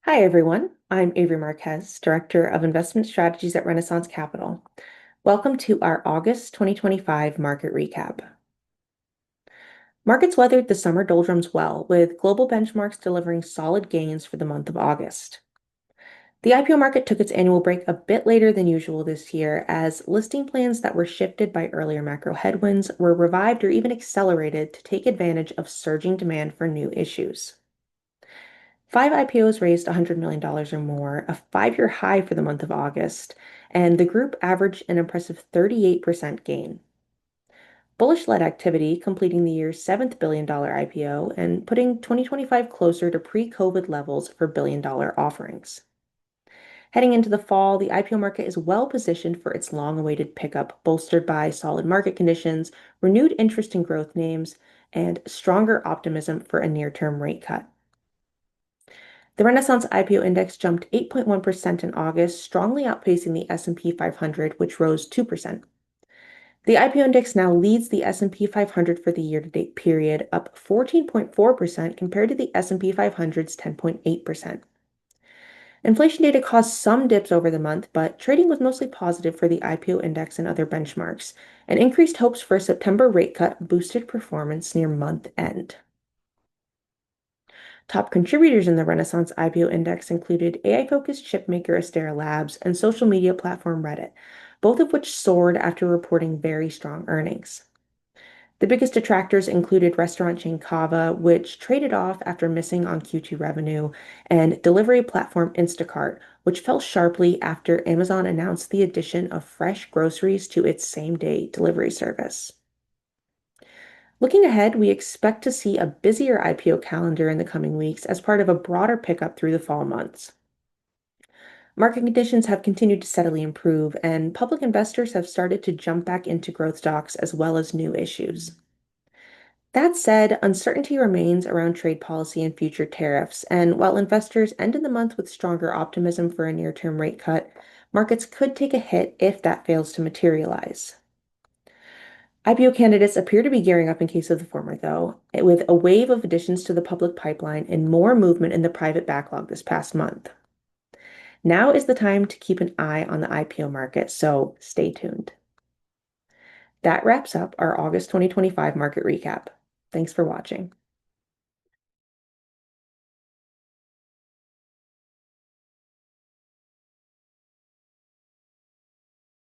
Hi, everyone. I'm Avery Marquez, Director of Investment Strategies at Renaissance Capital. Welcome to our August 2025 market recap. Markets weathered the summer doldrums well, with global benchmarks delivering solid gains for the month of August. The IPO market took its annual break a bit later than usual this year, as listing plans that were shifted by earlier macro headwinds were revived or even accelerated to take advantage of surging demand for new issues. Five IPOs raised $100 million or more, a 5-year high for the month of August, and the group averaged an impressive 38% gain. Bullish-led activity, completing the year's seventh billion-dollar IPO and putting 2025 closer to pre-COVID levels for billion-dollar offerings. Heading into the fall, the IPO market is well positioned for its long-awaited pickup, bolstered by solid market conditions, renewed interest in growth names, and stronger optimism for a near-term rate cut. The Renaissance IPO index jumped 8.1% in August, strongly outpacing the S&P 500, which rose 2%. The IPO index now leads the S&P 500 for the year-to-date period, up 14.4% compared to the S&P 500's 10.8%. Inflation data caused some dips over the month, but trading was mostly positive for the IPO index and other benchmarks, and increased hopes for a September rate cut boosted performance near month end. Top contributors in the Renaissance IPO index included AI-focused chipmaker Astera Labs and social media platform Reddit, both of which soared after reporting very strong earnings. The biggest detractors included restaurant chain Cava, which traded off after missing on Q2 revenue, and delivery platform Instacart, which fell sharply after Amazon announced the addition of fresh groceries to its same-day delivery service. Looking ahead, we expect to see a busier IPO calendar in the coming weeks as part of a broader pickup through the fall months. Market conditions have continued to steadily improve, and public investors have started to jump back into growth stocks as well as new issues. That said, uncertainty remains around trade policy and future tariffs, and while investors ended the month with stronger optimism for a near-term rate cut, markets could take a hit if that fails to materialize. IPO candidates appear to be gearing up in case of the former, though, with a wave of additions to the public pipeline and more movement in the private backlog this past month. Now is the time to keep an eye on the IPO market, so stay tuned. That wraps up our August 2025 market recap. Thanks for watching.